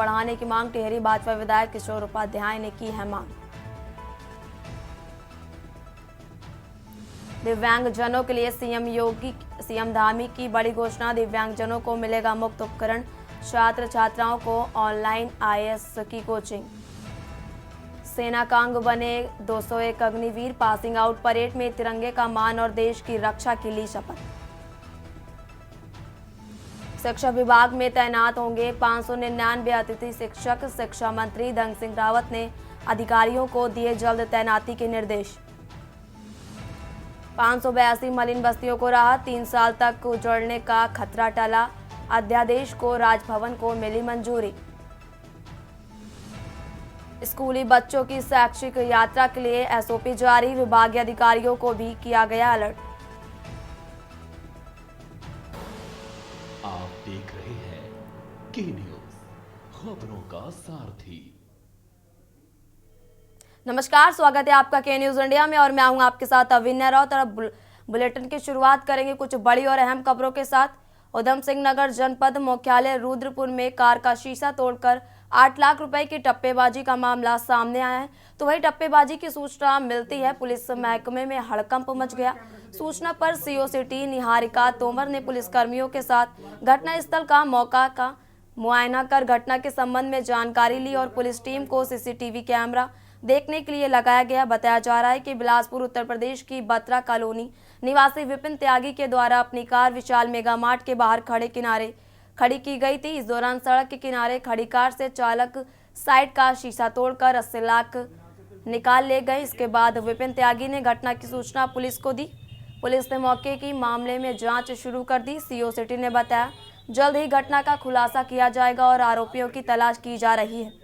बढ़ाने की मांग। टिहरी भाजपा विधायक किशोर उपाध्याय ने की है मांग। दिव्यांगजनों के लिए सीएम धामी की बड़ी घोषणा। दिव्यांगजनों को मिलेगा मुफ्त उपकरण। छात्र छात्राओं को ऑनलाइन आईएएस की कोचिंग। सेना का अंग बने 201 अग्निवीर। पासिंग आउट परेड में तिरंगे का मान और देश की रक्षा की ली शपथ। शिक्षा विभाग में तैनात होंगे 599 अतिथि शिक्षक। शिक्षा मंत्री धन सिंह रावत ने अधिकारियों को दिए जल्द तैनाती के निर्देश। 582 मलिन बस्तियों को राहत। 3 साल तक उजड़ने का खतरा टला। अध्यादेश को राजभवन को मिली मंजूरी। स्कूली बच्चों की शैक्षिक यात्रा के लिए एसओपी जारी। विभागीय अधिकारियों को भी किया गया अलर्ट। आप देख रहे हैं के न्यूज, खबरों का सारथी। नमस्कार, स्वागत है आपका के न्यूज इंडिया में और मैं हूं आपके साथ अविन्या राउत। और अब बुलेटिन की शुरुआत करेंगे कुछ बड़ी और अहम खबरों के साथ। उधम सिंह नगर जनपद मुख्यालय रुद्रपुर में कार का शीशा तोड़कर 8 लाख रुपए की टप्पेबाजी का मामला सामने आया है। तो वही टप्पेबाजी की सूचना मिलती है, पुलिस महकमे में हड़कंप मच गया। सूचना पर सीओ सिटी निहारिका तोमर ने पुलिसकर्मियों के साथ घटनास्थल का मौका का मुआयना कर घटना के संबंध में जानकारी ली और पुलिस टीम को सीसीटीवी कैमरा देखने के लिए लगाया गया। बताया जा रहा है कि बिलासपुर उत्तर प्रदेश की बत्रा कॉलोनी निवासी विपिन त्यागी के द्वारा अपनी कार विशाल मेगा मार्ट के बाहर खड़ी की गई थी। इस दौरान सड़क के किनारे खड़ी कार से चालक साइड का शीशा तोड़कर 80 लाख निकाल ले गए। इसके बाद विपिन त्यागी ने घटना की सूचना पुलिस को दी। पुलिस ने मौके की मामले में जांच शुरू कर दी। सीओ सिटी ने बताया जल्द ही घटना का खुलासा किया जाएगा और आरोपियों की तलाश की जा रही है।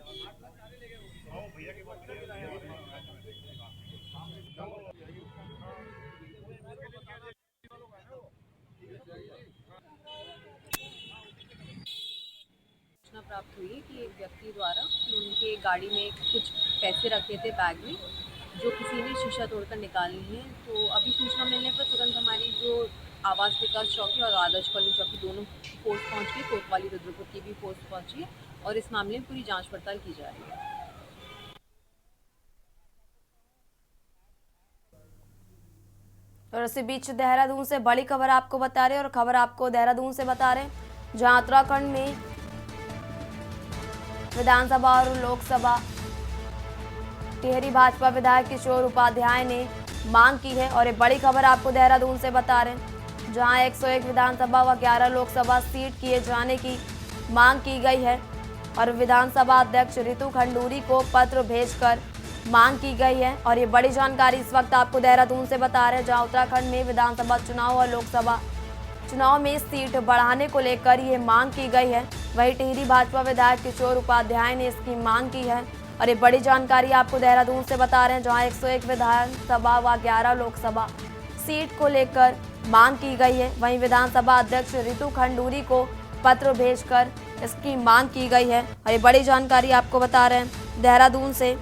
प्राप्त हुई कि एक व्यक्ति द्वारा उनके गाड़ी में कुछ पैसे रखे थे बैग में, जो किसी ने शीशा तोड़कर निकाल लिए हैं। तो अभी सूचना मिलने पर तुरंत हमारी जो आवास विकास चौकी और आदर्श कॉलोनी चौकी दोनों फोर्स पहुंच गई। कोतवाली रुद्रपुर की भी फोर्स पहुंची है और इस मामले में पूरी जांच पड़ताल की जा रही है। और इसी बीच देहरादून से बड़ी खबर आपको बता रहे हैं और खबर आपको देहरादून से बता रहे हैं, जहां उत्तराखंड में विधानसभा और लोकसभा टिहरी भाजपा विधायक किशोर उपाध्याय ने मांग की है। और एक बड़ी खबर आपको देहरादून से बता रहे हैं, जहां 101 विधानसभा व 11 लोकसभा सीट किए जाने की मांग की गई है और विधानसभा अध्यक्ष रितु खंडूरी को पत्र भेजकर मांग की गई है। और ये बड़ी जानकारी इस वक्त आपको देहरादून से बता रहे हैं, जहां उत्तराखंड में विधानसभा चुनाव और लोकसभा चुनाव में सीट बढ़ाने को लेकर ये मांग की गई है। वहीं टिहरी भाजपा विधायक किशोर उपाध्याय ने इसकी मांग की है। और ये बड़ी जानकारी आपको देहरादून से बता रहे हैं, जहां 101 विधानसभा व 11 लोकसभा सीट को लेकर मांग की गई है। वहीं विधानसभा अध्यक्ष रितु खंडूरी को पत्र भेजकर इसकी मांग की गई है। और ये बड़ी जानकारी आपको बता रहे हैं देहरादून से,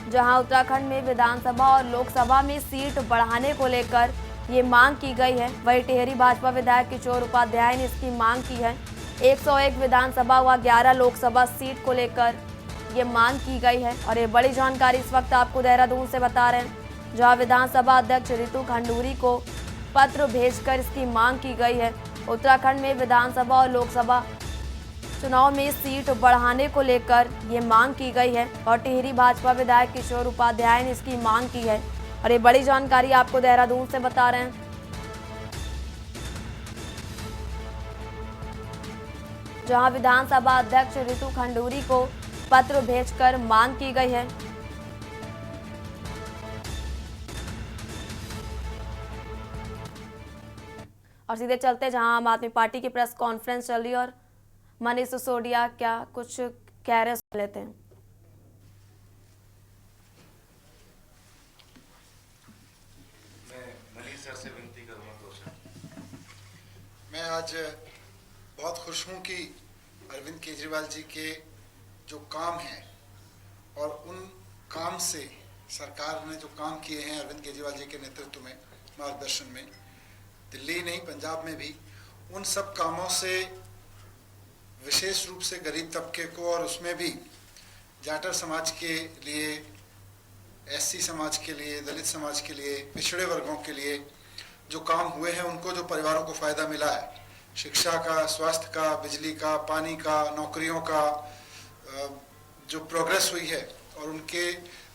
जहां उत्तराखंड में विधानसभा और लोकसभा में सीट बढ़ाने को लेकर ये मांग की गई है। वहीं टिहरी भाजपा विधायक किशोर उपाध्याय ने इसकी मांग की है। 101 विधानसभा व 11 लोकसभा सीट को लेकर ये मांग की गई है। और ये बड़ी जानकारी इस वक्त आपको देहरादून से बता रहे हैं, जहां विधानसभा अध्यक्ष रितु खंडूरी को पत्र भेजकर इसकी मांग की गई है। उत्तराखंड में विधानसभा और लोकसभा चुनाव में सीट बढ़ाने को लेकर ये मांग की गई है और टिहरी भाजपा विधायक किशोर उपाध्याय ने इसकी मांग की है। और ये बड़ी जानकारी आपको देहरादून से बता रहे हैं, जहां विधानसभा अध्यक्ष रितु खंडूरी को पत्र भेजकर मांग की गई है। और सीधे चलते जहां आम आदमी पार्टी की प्रेस कॉन्फ्रेंस चल रही है और मनीष सिसोदिया क्या कुछ कह रहे सुन लेते हैं। मैं मनीष सर से विनती करूंगा मैं आज बहुत खुश हूं कि अरविंद केजरीवाल जी के जो काम हैं और उन काम से सरकार ने जो काम किए हैं अरविंद केजरीवाल जी के नेतृत्व में मार्गदर्शन में दिल्ली नहीं पंजाब में भी उन सब कामों से विशेष रूप से गरीब तबके को, और उसमें भी जाटर समाज के लिए, एससी समाज के लिए, दलित समाज के लिए, पिछड़े वर्गों के लिए जो काम हुए हैं, उनको जो परिवारों को फ़ायदा मिला है, शिक्षा का, स्वास्थ्य का, बिजली का, पानी का, नौकरियों का जो प्रोग्रेस हुई है, और उनके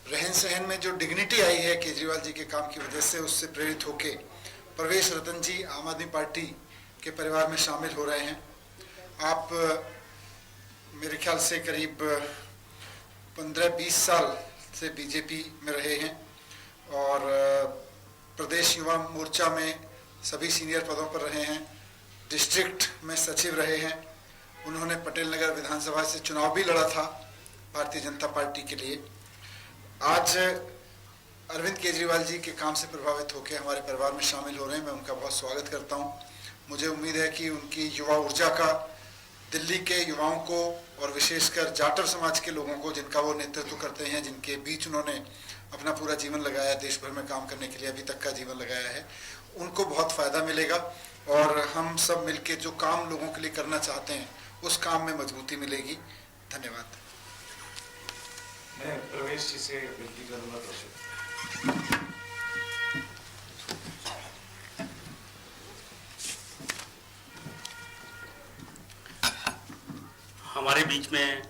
रहन सहन में जो डिग्निटी आई है केजरीवाल जी के काम की वजह से, उससे प्रेरित होके प्रवेश रतन जी आम आदमी पार्टी के परिवार में शामिल हो रहे हैं। आप मेरे ख्याल से करीब 15-20 साल से बीजेपी में रहे हैं और प्रदेश युवा मोर्चा में सभी सीनियर पदों पर रहे हैं, डिस्ट्रिक्ट में सचिव रहे हैं। उन्होंने पटेल नगर विधानसभा से चुनाव भी लड़ा था भारतीय जनता पार्टी के लिए। आज अरविंद केजरीवाल जी के काम से प्रभावित होकर हमारे परिवार में शामिल हो रहे हैं। मैं उनका बहुत स्वागत करता हूं। मुझे उम्मीद है कि उनकी युवा ऊर्जा का दिल्ली के युवाओं को और विशेषकर जाटर समाज के लोगों को, जिनका वो नेतृत्व करते हैं, जिनके बीच उन्होंने अपना पूरा जीवन लगाया, देश भर में काम करने के लिए अभी तक का जीवन लगाया है, उनको बहुत फ़ायदा मिलेगा। और हम सब मिलके जो काम लोगों के लिए करना चाहते हैं, उस काम में मजबूती मिलेगी। धन्यवाद। मैं प्रवेश जी से विनती करूंगा। हमारे बीच में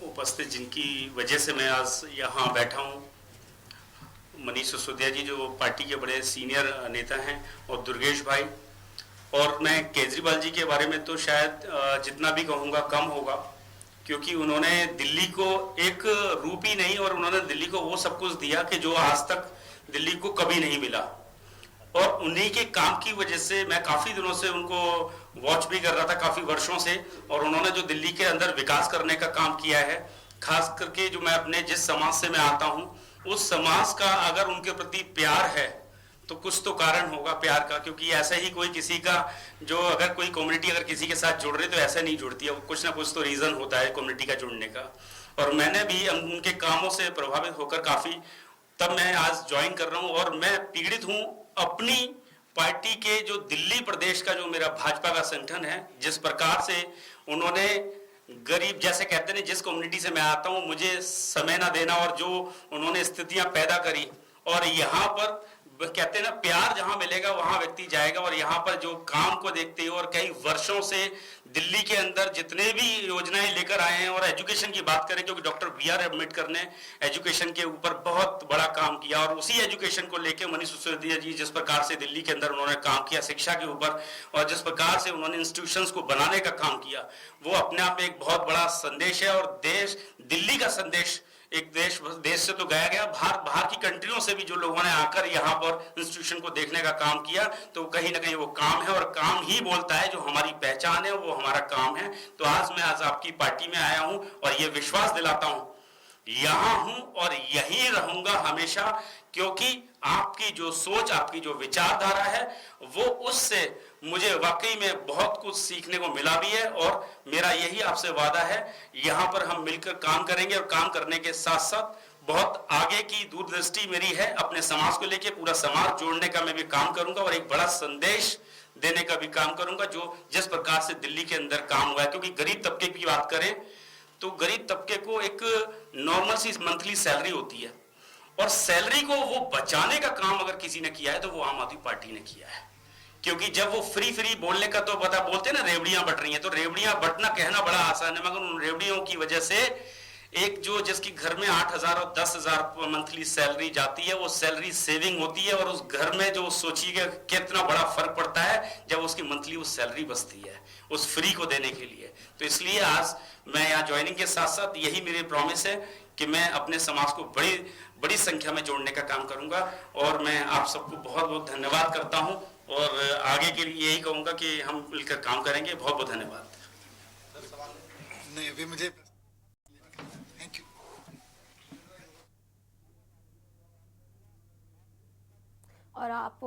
उपस्थित, जिनकी वजह से मैं आज यहाँ बैठा हूँ, मनीष सिसोदिया जी जो पार्टी के बड़े सीनियर नेता हैं, और दुर्गेश भाई। और मैं केजरीवाल जी के बारे में तो शायद जितना भी कहूँगा कम होगा, क्योंकि उन्होंने दिल्ली को एक रूप ही नहीं, और उन्होंने दिल्ली को वो सब कुछ दिया कि जो आज तक दिल्ली को कभी नहीं मिला। और उन्हीं के काम की वजह से मैं काफ़ी दिनों से उनको वॉच भी कर रहा था, काफ़ी वर्षों से। और उन्होंने जो दिल्ली के अंदर विकास करने का काम किया है, खास करके जो मैं अपने जिस समाज से मैं आता हूँ, उस समाज का अगर उनके प्रति प्यार है तो कुछ तो कारण होगा प्यार का। क्योंकि ऐसा ही कोई किसी का, जो अगर कोई कम्युनिटी अगर किसी के साथ जुड़ रही तो ऐसा नहीं जुड़ती है, कुछ ना कुछ तो रीज़न होता है कम्युनिटी का जुड़ने का। और मैंने भी उनके कामों से प्रभावित होकर काफ़ी, तब मैं आज ज्वाइन कर रहा हूँ। और मैं पीड़ित हूँ अपनी पार्टी के, जो दिल्ली प्रदेश का जो मेरा भाजपा का संगठन है, जिस प्रकार से उन्होंने गरीब, जैसे कहते हैं जिस कम्युनिटी से मैं आता हूँ, मुझे समय ना देना, और जो उन्होंने स्थितियां पैदा करी। और यहाँ पर कहते हैं ना, प्यार जहां मिलेगा वहां व्यक्ति जाएगा। और यहाँ पर जो काम को देखते हुए और कई वर्षों से दिल्ली के अंदर जितने भी योजनाएं लेकर आए हैं, और एजुकेशन की बात करें, क्योंकि डॉक्टर BR अम्बेडकर ने एजुकेशन के ऊपर बहुत बड़ा काम किया, और उसी एजुकेशन को लेकर मनीष सिसोदिया जी जिस प्रकार से दिल्ली के अंदर उन्होंने काम किया शिक्षा के ऊपर, और जिस प्रकार से उन्होंने इंस्टीट्यूशंस को बनाने का काम किया, वो अपने आप में एक बहुत बड़ा संदेश है। और देश, दिल्ली का संदेश एक देश से तो गया गया, बाहर की कंट्रियों से भी जो लोगों ने आकर यहाँ पर इंस्टीट्यूशन को देखने का काम किया, तो कहीं ना कहीं वो काम है, और काम ही बोलता है, जो हमारी पहचान है वो हमारा काम है। तो मैं आज आपकी पार्टी में आया हूँ, और ये विश्वास दिलाता हूँ, यहाँ हूँ और यहीं रहूंगा हमेशा, क्योंकि आपकी जो सोच, आपकी जो विचारधारा है, वो उससे मुझे वाकई में बहुत कुछ सीखने को मिला भी है। और मेरा यही आपसे वादा है, यहाँ पर हम मिलकर काम करेंगे, और काम करने के साथ साथ बहुत आगे की दूरदृष्टि मेरी है, अपने समाज को लेके पूरा समाज जोड़ने का मैं भी काम करूंगा, और एक बड़ा संदेश देने का भी काम करूंगा, जो जिस प्रकार से दिल्ली के अंदर काम हुआ है। क्योंकि गरीब तबके की बात करें तो गरीब तबके को एक नॉर्मल सी मंथली सैलरी होती है, और सैलरी को वो बचाने का काम अगर किसी ने किया है तो वो आम आदमी पार्टी ने किया है। क्योंकि जब वो फ्री बोलने का तो पता, बोलते हैं ना रेवड़ियां बट रही हैं, तो रेवड़ियां बटना कहना बड़ा आसान है, मगर उन रेवड़ियों की वजह से एक जो जिसकी घर में 8,000 और 10,000 मंथली सैलरी जाती है, वो सैलरी सेविंग होती है, और उस घर में जो सोचिए कितना बड़ा फर्क पड़ता है जब उसकी मंथली वो सैलरी बचती है उस फ्री को देने के लिए। तो इसलिए आज मैं यहाँ ज्वाइनिंग के साथ साथ यही मेरी प्रॉमिस है कि मैं अपने समाज को बड़ी संख्या में जोड़ने का काम करूंगा। और मैं आप सबको बहुत बहुत धन्यवाद करता हूं, और आगे के लिए यही कहूंगा कि हम मिलकर काम करेंगे। बहुत बहुत धन्यवाद। नहीं, अभी मुझे थैंक यू। और आप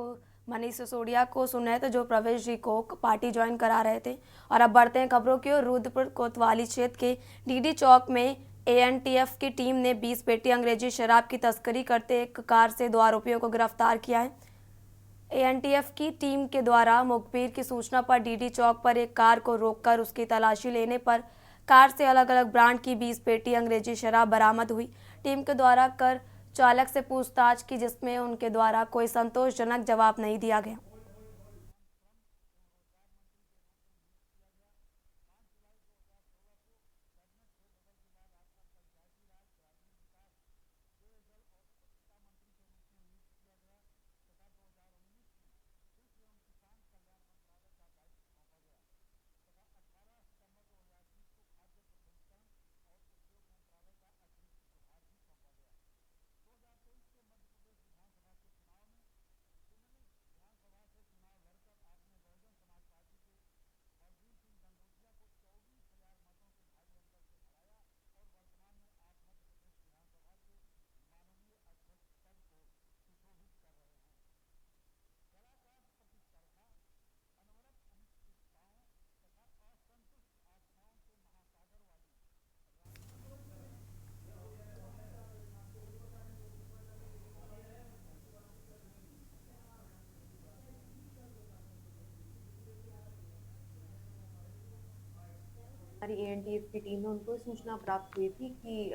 मनीष सिसोदिया को सुन रहे थे, जो प्रवेश जी को पार्टी ज्वाइन करा रहे थे। और अब बढ़ते हैं खबरों की ओर। रुद्रपुर कोतवाली क्षेत्र के डीडी चौक में ANTF की टीम ने 20 पेटी अंग्रेजी शराब की तस्करी करते एक कार से 2 आरोपियों को गिरफ्तार किया है। एएनटीएफ की टीम के द्वारा मुखबिर की सूचना पर डीडी चौक पर एक कार को रोककर उसकी तलाशी लेने पर कार से अलग अलग ब्रांड की 20 पेटी अंग्रेजी शराब बरामद हुई। टीम के द्वारा कर चालक से पूछताछ की, जिसमें उनके द्वारा कोई संतोषजनक जवाब नहीं दिया गया। हमारी एएनटीएफ की टीम है, उनको सूचना प्राप्त हुई थी कि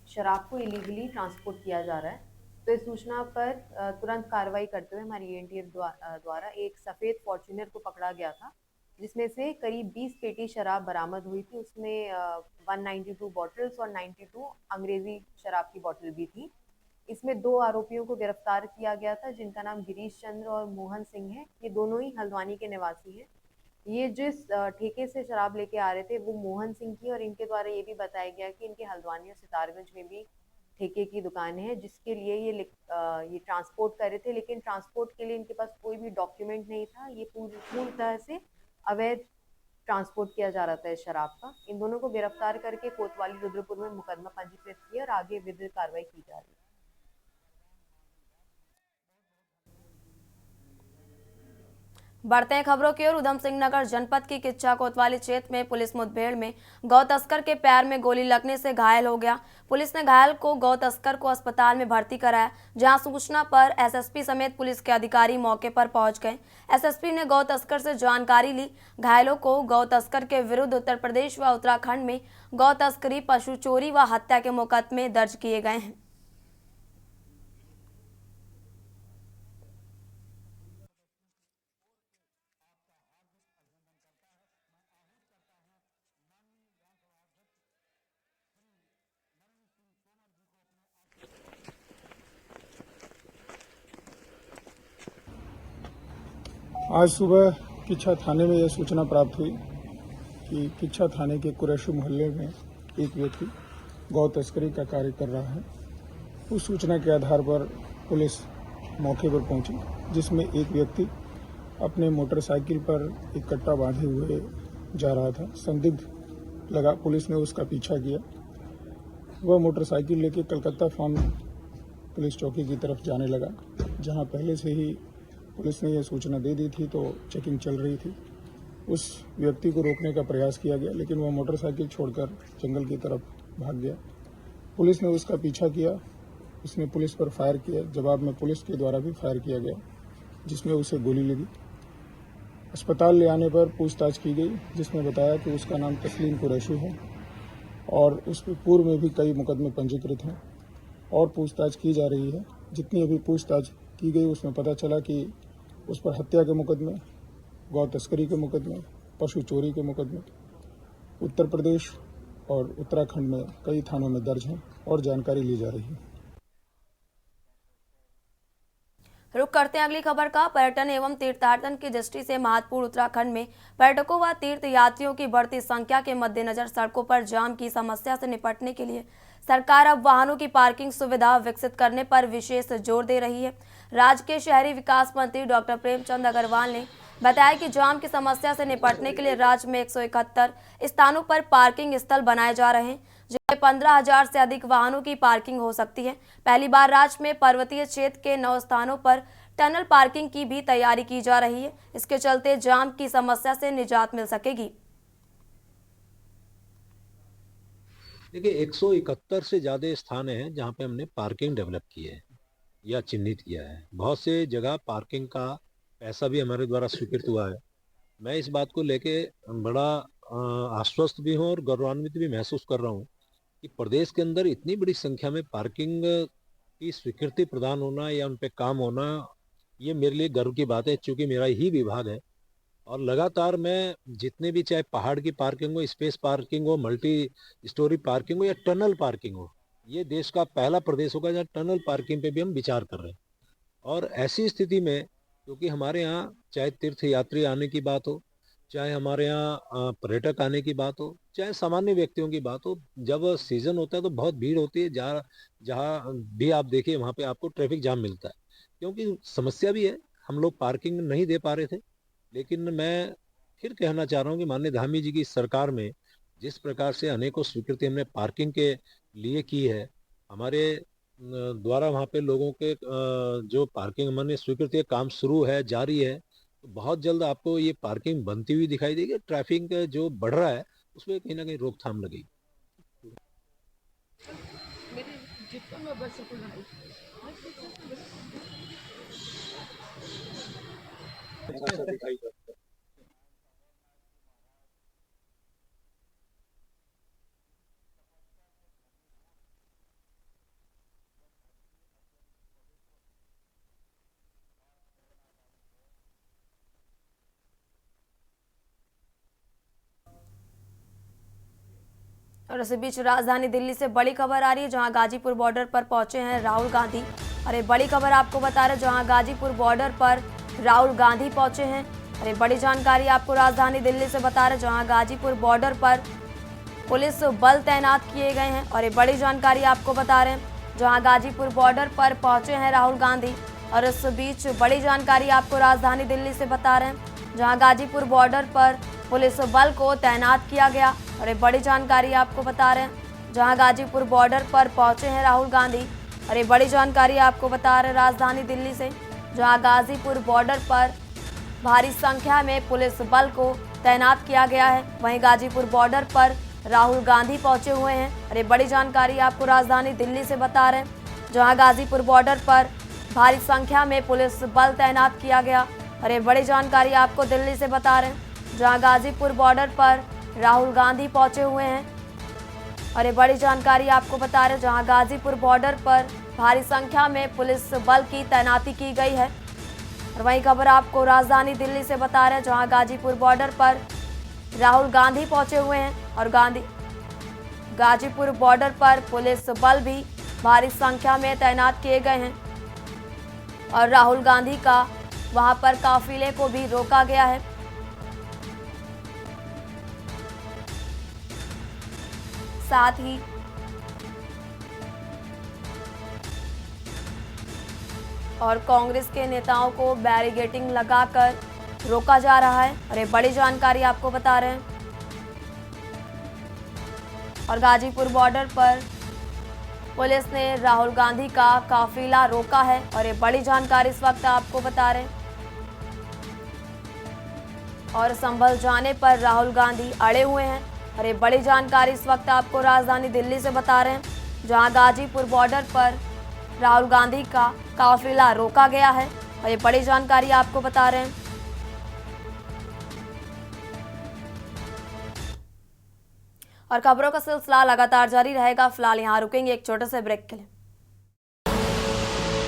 शराब को इलीगली ट्रांसपोर्ट किया जा रहा है। तो इस सूचना पर तुरंत कार्रवाई करते हुए हमारी एएनटीएफ द्वारा एक सफ़ेद फॉर्च्यूनर को पकड़ा गया था, जिसमें से करीब 20 पेटी शराब बरामद हुई थी। उसमें 192 बॉटल्स और 92 अंग्रेजी शराब की बॉटल भी थी। इसमें 2 आरोपियों को गिरफ्तार किया गया था, जिनका नाम गिरीश चंद्र और मोहन सिंह है। ये दोनों ही हल्द्वानी के निवासी हैं। ये जिस ठेके से शराब लेके आ रहे थे वो मोहन सिंह की, और इनके द्वारा ये भी बताया गया कि इनके हल्द्वानी और सितारगंज में भी ठेके की दुकान है, जिसके लिए ये ट्रांसपोर्ट कर रहे थे। लेकिन ट्रांसपोर्ट के लिए इनके पास कोई भी डॉक्यूमेंट नहीं था। ये पूरी तरह से अवैध ट्रांसपोर्ट किया जा रहा था इस शराब का। इन दोनों को गिरफ्तार करके कोतवाली रुद्रपुर में मुकदमा पंजीकृत किया और आगे विधिक कार्रवाई की जा रही है। बढ़ते हैं खबरों की ओर। उधम सिंह नगर जनपद की किच्चा कोतवाली क्षेत्र में पुलिस मुठभेड़ में गौ तस्कर के पैर में गोली लगने से घायल हो गया। पुलिस ने घायल को गौ तस्कर को अस्पताल में भर्ती कराया, जहां सूचना पर एसएसपी समेत पुलिस के अधिकारी मौके पर पहुंच गए। एसएसपी ने गौ तस्कर से जानकारी ली। घायलों को गौ तस्कर के विरुद्ध उत्तर प्रदेश व उत्तराखंड में गौ तस्करी, पशु चोरी व हत्या के मुकदमे दर्ज किए गए हैं। आज सुबह किच्छा थाने में यह सूचना प्राप्त हुई कि किच्छा थाने के कुरैशी मोहल्ले में एक व्यक्ति गौ तस्करी का कार्य कर रहा है। उस सूचना के आधार पर पुलिस मौके पर पहुंची, जिसमें एक व्यक्ति अपने मोटरसाइकिल पर एक कट्टा बांधे हुए जा रहा था। संदिग्ध लगा, पुलिस ने उसका पीछा किया। वह मोटरसाइकिल लेकर कलकत्ता फार्म पुलिस चौकी की तरफ जाने लगा, जहां पहले से ही पुलिस ने यह सूचना दे दी थी, तो चेकिंग चल रही थी। उस व्यक्ति को रोकने का प्रयास किया गया, लेकिन वह मोटरसाइकिल छोड़कर जंगल की तरफ भाग गया। पुलिस ने उसका पीछा किया, उसने पुलिस पर फायर किया। जवाब में पुलिस के द्वारा भी फायर किया गया, जिसमें उसे गोली लगी। अस्पताल ले आने पर पूछताछ की गई, जिसमें बताया कि उसका नाम तस्लीम कुरैशी है और उस पर पूर्व में भी कई मुकदमे पंजीकृत हैं और पूछताछ की जा रही है। जितनी अभी पूछताछ की गई उसमें पता चला कि उस पर हत्या के मुकदमे, गौ तस्करी के मुकदमे, पशु चोरी के मुकदमे उत्तर प्रदेश और उत्तराखंड में कई थानों में दर्ज हैं और जानकारी ली जा रही है। रुक करते हैं अगली खबर का। पर्यटन एवं तीर्थाटन की दृष्टि से महत्वपूर्ण उत्तराखंड में पर्यटकों व तीर्थ यात्रियों की बढ़ती संख्या के मद्देनजर सड़कों पर जाम की समस्या से निपटने के लिए सरकार अब वाहनों की पार्किंग सुविधा विकसित करने पर विशेष जोर दे रही है। राज्य के शहरी विकास मंत्री डॉक्टर प्रेमचंद अग्रवाल ने बताया कि जाम की समस्या से निपटने के लिए राज्य में 171 स्थानों पर पार्किंग स्थल बनाए जा रहे हैं, जिसमें 15,000 से अधिक वाहनों की पार्किंग हो सकती है। पहली बार राज्य में पर्वतीय क्षेत्र के 9 स्थानों पर टनल पार्किंग की भी तैयारी की जा रही है। इसके चलते जाम की समस्या से निजात मिल सकेगी। देखिए 171 से ज़्यादा स्थान हैं जहाँ पे हमने पार्किंग डेवलप की है। या चिन्हित किया है। बहुत से जगह पार्किंग का पैसा भी हमारे द्वारा स्वीकृत हुआ है। मैं इस बात को लेके बड़ा आश्वस्त भी हूँ और गौरवान्वित भी महसूस कर रहा हूँ कि प्रदेश के अंदर इतनी बड़ी संख्या में पार्किंग की स्वीकृति प्रदान होना या उन पे काम होना, ये मेरे लिए गर्व की बात है, क्योंकि मेरा ही विभाग है। और लगातार मैं जितने भी, चाहे पहाड़ की पार्किंग हो, स्पेस पार्किंग हो, मल्टी स्टोरी पार्किंग हो या टनल पार्किंग हो, ये देश का पहला प्रदेश होगा जहाँ टनल पार्किंग पे भी हम विचार कर रहे हैं। और ऐसी स्थिति में, क्योंकि हमारे यहाँ चाहे तीर्थ यात्री आने की बात हो, चाहे हमारे यहाँ पर्यटक आने की बात हो, चाहे सामान्य व्यक्तियों की बात हो, जब सीजन होता है तो बहुत भीड़ होती है। जहाँ जहाँ भी आप देखिए वहाँ पे आपको ट्रैफिक जाम मिलता है, क्योंकि समस्या भी है, हम लोग पार्किंग नहीं दे पा रहे थे। लेकिन मैं फिर कहना चाह रहा हूँ कि माननीय धामी जी की सरकार में जिस प्रकार से अनेकों स्वीकृति हमने पार्किंग के लिए की है, हमारे द्वारा वहाँ पे लोगों के जो पार्किंग हमने स्वीकृति काम शुरू है, जारी है, तो बहुत जल्द आपको ये पार्किंग बनती हुई दिखाई देगी। ट्रैफिक जो बढ़ रहा है उसमें कहीं ना कहीं रोकथाम लगेगी। और इसी बीच राजधानी दिल्ली से बड़ी खबर आ रही है, जहां गाजीपुर बॉर्डर पर पहुंचे हैं राहुल गांधी। अरे बड़ी खबर आपको बता रहे, जहां गाजीपुर बॉर्डर पर राहुल गांधी पहुंचे हैं। अरे बड़ी जानकारी आपको राजधानी दिल्ली से बता रहे, जहां गाजीपुर बॉर्डर पर पुलिस बल तैनात किए गए हैं। और ये बड़ी जानकारी आपको बता रहे हैं, जहां गाजीपुर बॉर्डर पर पहुंचे हैं राहुल गांधी। और इस बीच बड़ी जानकारी आपको राजधानी दिल्ली से बता रहे हैं, जहां गाजीपुर बॉर्डर पर पुलिस बल को तैनात किया गया। और एक बड़ी जानकारी आपको बता रहे हैं, जहां गाजीपुर बॉर्डर पर पहुंचे हैं राहुल गांधी। और एक बड़ी जानकारी आपको बता रहे हैं राजधानी दिल्ली से, जहां गाजीपुर बॉर्डर पर भारी संख्या में पुलिस बल को तैनात किया गया है। वहीं गाजीपुर बॉर्डर पर राहुल गांधी पहुंचे हुए हैं। और एक बड़ी जानकारी आपको राजधानी दिल्ली से बता रहे हैं, जहां गाजीपुर बॉर्डर पर भारी संख्या में पुलिस बल तैनात किया गया। और एक बड़ी जानकारी आपको दिल्ली से बता रहे हैं, जहां गाजीपुर बॉर्डर पर राहुल गांधी पहुंचे हुए हैं। और ये बड़ी जानकारी आपको बता रहे हैं, जहां गाजीपुर बॉर्डर पर भारी संख्या में पुलिस बल की तैनाती की गई है। और वही खबर आपको राजधानी दिल्ली से बता रहे हैं, जहां गाजीपुर बॉर्डर पर राहुल गांधी पहुंचे हुए हैं। और गाजीपुर बॉर्डर पर पुलिस बल भी भारी संख्या में तैनात किए गए हैं। और राहुल गांधी का वहां पर काफिले को भी रोका गया है। साथ ही और कांग्रेस के नेताओं को बैरिकेडिंग लगाकर रोका जा रहा है। और ये बड़ी जानकारी आपको बता रहे हैं। और गाजीपुर बॉर्डर पर पुलिस ने राहुल गांधी का काफिला रोका है। और ये बड़ी जानकारी इस वक्त आपको बता रहे हैं। और संभल जाने पर राहुल गांधी अड़े हुए हैं। और ये बड़ी जानकारी इस वक्त आपको राजधानी दिल्ली से बता रहे हैं, जहां गाजीपुर बॉर्डर पर राहुल गांधी का काफिला रोका गया है। और ये बड़ी जानकारी आपको बता रहे हैं। और खबरों का सिलसिला लगातार जारी रहेगा। फिलहाल यहाँ रुकेंगे एक छोटे से ब्रेक के लिए।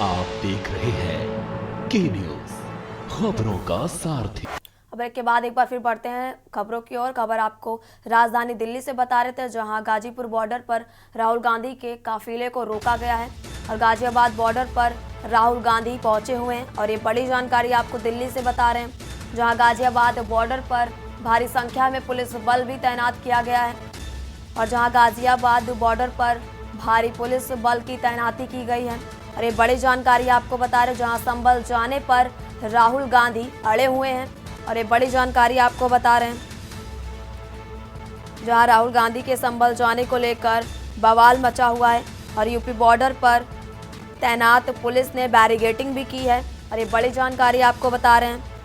आप देख रहे हैं के न्यूज, खबरों का सारथी। ब्रेक के बाद एक बार फिर बढ़ते हैं खबरों की ओर। खबर आपको राजधानी दिल्ली से बता रहे थे, जहां गाजीपुर बॉर्डर पर राहुल गांधी के काफिले को रोका गया है। और गाजियाबाद बॉर्डर पर राहुल गांधी पहुंचे हुए हैं। और ये बड़ी जानकारी आपको दिल्ली से बता रहे हैं, जहां गाजियाबाद बॉर्डर पर भारी संख्या में पुलिस बल भी तैनात किया गया है। और जहां गाजियाबाद बॉर्डर पर भारी पुलिस बल की तैनाती की गई है। और ये बड़ी जानकारी आपको बता रहे, जहां संभल जाने पर राहुल गांधी अड़े हुए हैं। और ये बड़ी जानकारी आपको बता रहे हैं, जहां राहुल गांधी के संभल जाने को लेकर बवाल मचा हुआ है। और यूपी बॉर्डर पर तैनात पुलिस ने बैरिकेडिंग भी की है। और ये बड़ी जानकारी आपको बता रहे हैं।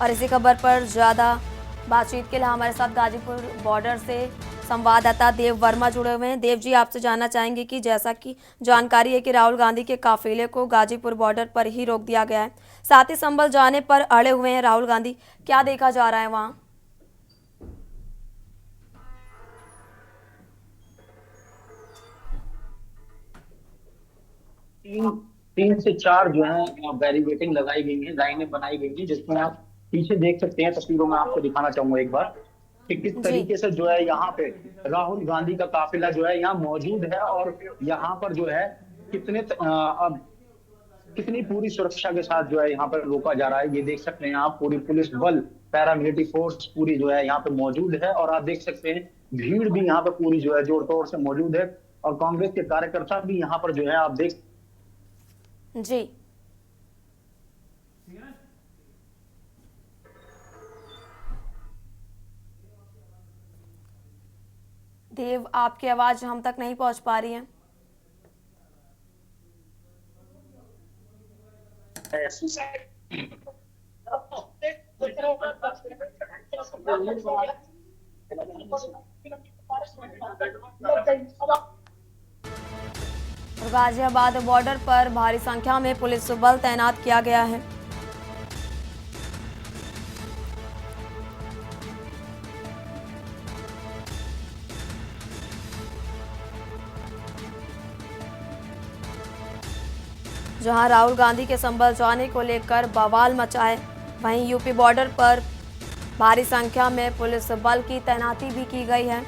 और इसी खबर पर ज़्यादा बातचीत के लिए हमारे साथ गाजीपुर बॉर्डर से संवाददाता देव वर्मा जुड़े हुए हैं। देव जी, आपसे जानना चाहेंगे कि जैसा कि जानकारी है कि राहुल गांधी के काफिले को गाजीपुर बॉर्डर पर ही रोक दिया गया है, साथ ही संभल जाने पर अड़े हुए हैं राहुल गांधी, क्या देखा जा रहा है वहां? तीन तीन से चार जो है बैरिकेडिंग लगाई गई है, लाइनें बनाई गई हैं, जिसमें आप पीछे देख सकते हैं। तस्वीरों में आपको दिखाना चाहूंगा एक बार कि किस जी। तरीके से जो है यहाँ पे राहुल गांधी का काफिला जो है यहाँ मौजूद है, और यहाँ पर जो है अब कितनी पूरी सुरक्षा के साथ जो है यहाँ पर रोका जा रहा है। ये देख सकते हैं आप, पूरी पुलिस बल, पैरामिलिट्री फोर्स पूरी जो है यहाँ पे मौजूद है, और आप देख सकते हैं भीड़ भी यहाँ पे पूरी जो है जोर तोड़ से मौजूद है, और कांग्रेस के कार्यकर्ता भी यहाँ पर जो है आप देख। जी, देव, आपकी आवाज हम तक नहीं पहुंच पा रही है। और गाजियाबाद बॉर्डर पर भारी संख्या में पुलिस बल तैनात किया गया है। जहां राहुल गांधी के संभल जाने को लेकर बवाल मचा है, वहीं यूपी बॉर्डर पर भारी संख्या में पुलिस बल की तैनाती भी की गई है।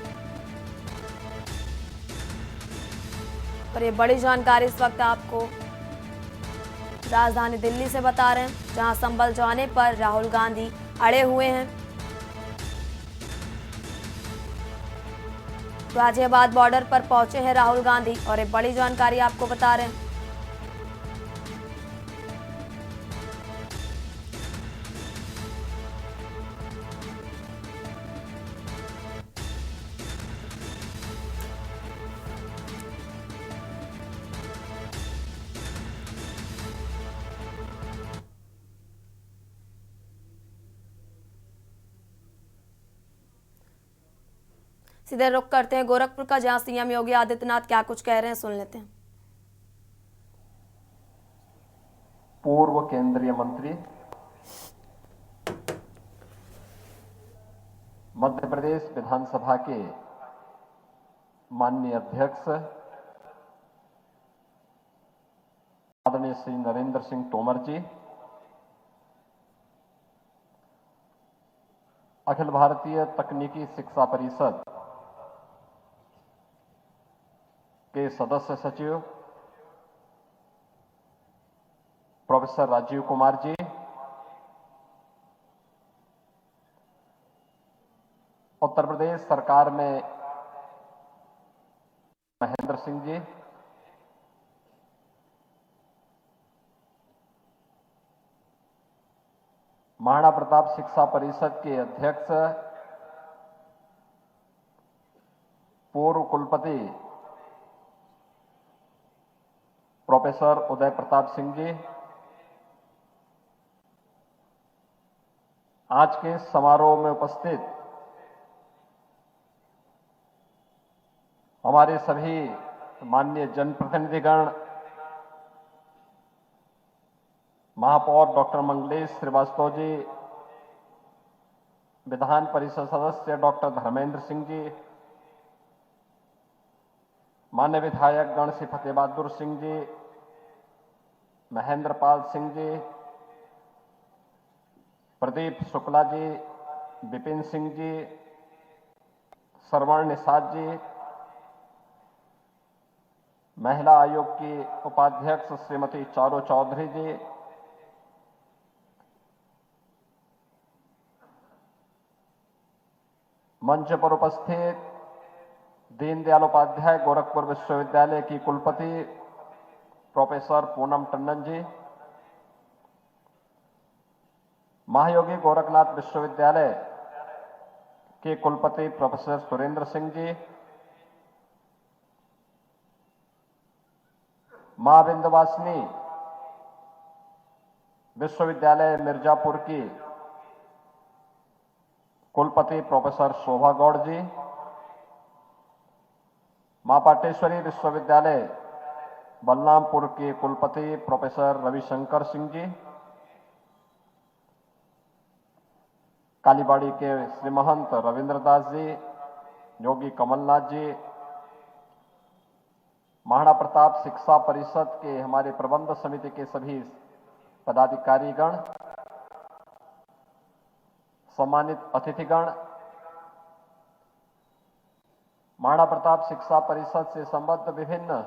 और ये बड़ी जानकारी इस वक्त आपको राजधानी दिल्ली से बता रहे हैं, जहां संभल जाने पर राहुल गांधी अड़े हुए हैं। गाजियाबाद बॉर्डर पर पहुंचे हैं राहुल गांधी और एक बड़ी जानकारी आपको बता रहे हैं। सीधे रुख करते हैं गोरखपुर का, जहां सीएम योगी आदित्यनाथ क्या कुछ कह रहे हैं, सुन लेते हैं। पूर्व केंद्रीय मंत्री, मध्य प्रदेश विधानसभा के माननीय अध्यक्ष आदरणीय श्री नरेंद्र सिंह तोमर जी, अखिल भारतीय तकनीकी शिक्षा परिषद के सदस्य सचिव प्रोफेसर राजीव कुमार जी, उत्तर प्रदेश सरकार में महेंद्र सिंह जी, महाराणा प्रताप शिक्षा परिषद के अध्यक्ष पूर्व कुलपति प्रोफेसर उदय प्रताप सिंह जी, आज के समारोह में उपस्थित हमारे सभी माननीय जनप्रतिनिधिगण, महापौर डॉक्टर मंगलेश श्रीवास्तव जी, विधान परिषद सदस्य डॉक्टर धर्मेंद्र सिंह जी, मान्य विधायक गण श्री फतेह बहादुर सिंह जी, महेंद्र पाल सिंह जी, प्रदीप शुक्ला जी, विपिन सिंह जी, श्रवण निषाद जी, महिला आयोग की उपाध्यक्ष श्रीमती चारू चौधरी जी, मंच पर उपस्थित दीनदयाल उपाध्याय गोरखपुर विश्वविद्यालय की कुलपति प्रोफेसर पूनम टंडन जी, महायोगी गोरखनाथ विश्वविद्यालय के कुलपति प्रोफेसर सुरेंद्र सिंह जी, मां विंध्यवासिनी विश्वविद्यालय मिर्जापुर की कुलपति प्रोफेसर शोभा गौड़ जी, मां पाटेश्वरी विश्वविद्यालय बलरामपुर के कुलपति प्रोफेसर रविशंकर सिंह जी, कालीबाड़ी के श्री महंत रविंद्र दास जी, योगी कमलनाथ जी, महाराणा प्रताप शिक्षा परिषद के हमारे प्रबंध समिति के सभी पदाधिकारीगण, सम्मानित अतिथिगण, महाराणा प्रताप शिक्षा परिषद से संबद्ध विभिन्न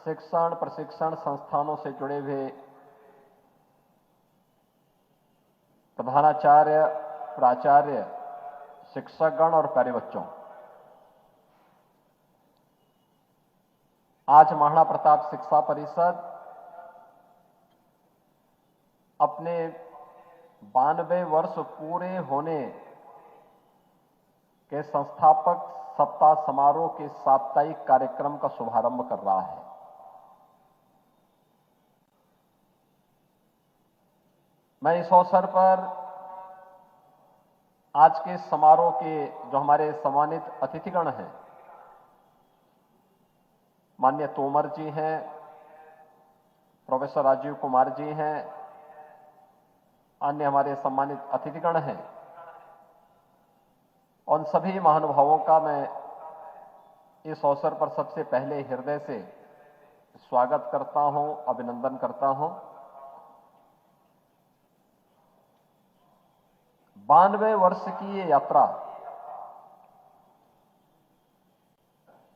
शिक्षण प्रशिक्षण संस्थानों से जुड़े हुए प्रधानाचार्य, प्राचार्य, शिक्षकगण और प्यारे बच्चों, आज महाराणा प्रताप शिक्षा परिषद अपने 92 वर्ष पूरे होने के संस्थापक सप्ताह समारोह के साप्ताहिक कार्यक्रम का शुभारंभ कर रहा है। मैं इस अवसर पर आज के समारोह के जो हमारे सम्मानित अतिथिगण हैं, माननीय तोमर जी हैं, प्रोफेसर राजीव कुमार जी हैं, अन्य हमारे सम्मानित अतिथिगण हैं, उन सभी महानुभावों का मैं इस अवसर पर सबसे पहले हृदय से स्वागत करता हूं, अभिनंदन करता हूं। 92 वर्ष की ये यात्रा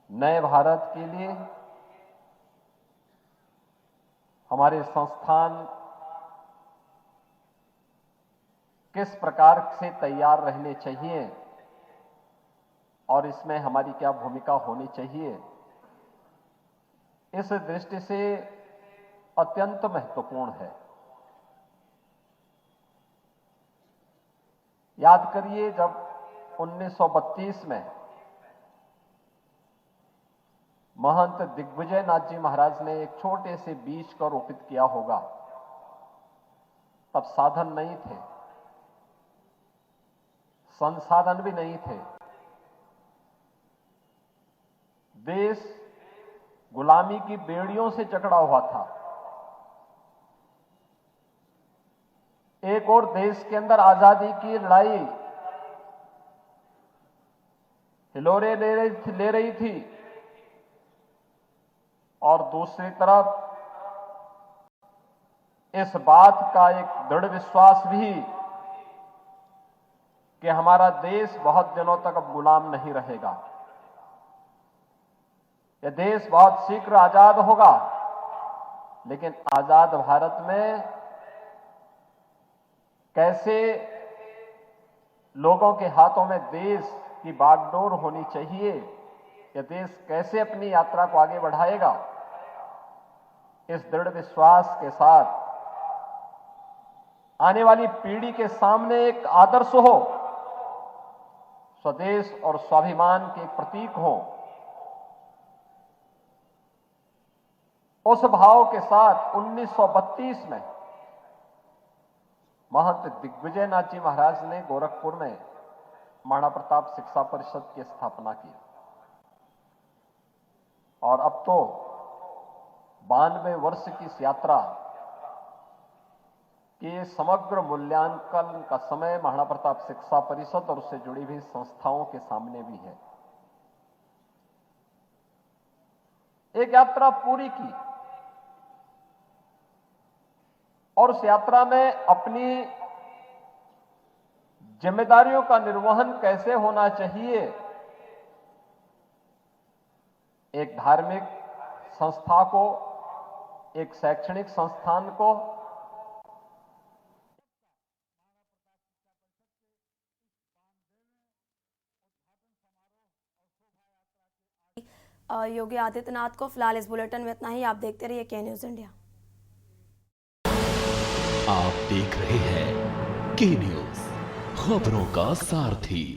नए भारत के लिए हमारे संस्थान किस प्रकार से तैयार रहने चाहिए और इसमें हमारी क्या भूमिका होनी चाहिए, इस दृष्टि से अत्यंत महत्वपूर्ण है। याद करिए, जब 1932 में महंत दिग्विजय नाथ जी महाराज ने एक छोटे से बीज को रोपित किया होगा, तब साधन नहीं थे, संसाधन भी नहीं थे। देश गुलामी की बेड़ियों से जकड़ा हुआ था। एक और देश के अंदर आजादी की लड़ाई हिलोरे ले रही थी और दूसरी तरफ इस बात का एक दृढ़ विश्वास भी कि हमारा देश बहुत दिनों तक अब गुलाम नहीं रहेगा, यह देश बहुत शीघ्र आजाद होगा। लेकिन आजाद भारत में कैसे लोगों के हाथों में देश की बागडोर होनी चाहिए, यह देश कैसे अपनी यात्रा को आगे बढ़ाएगा, इस दृढ़ विश्वास के साथ आने वाली पीढ़ी के सामने एक आदर्श हो, स्वदेश और स्वाभिमान के प्रतीक हो, उस भाव के साथ 1932 में महंत दिग्विजय नाथ जी महाराज ने गोरखपुर में महाराणा प्रताप शिक्षा परिषद की स्थापना की और अब तो 92 वर्ष की इस यात्रा के समग्र मूल्यांकन का समय महाराणा प्रताप शिक्षा परिषद और उससे जुड़ी हुई संस्थाओं के सामने भी है। एक यात्रा पूरी की और उस यात्रा में अपनी जिम्मेदारियों का निर्वहन कैसे होना चाहिए, एक धार्मिक संस्था को, एक शैक्षणिक संस्थान को योगी आदित्यनाथ को। फिलहाल इस बुलेटिन में इतना ही। आप देखते रहिए के न्यूज इंडिया। आप देख रहे हैं के न्यूज, खबरों का सारथी।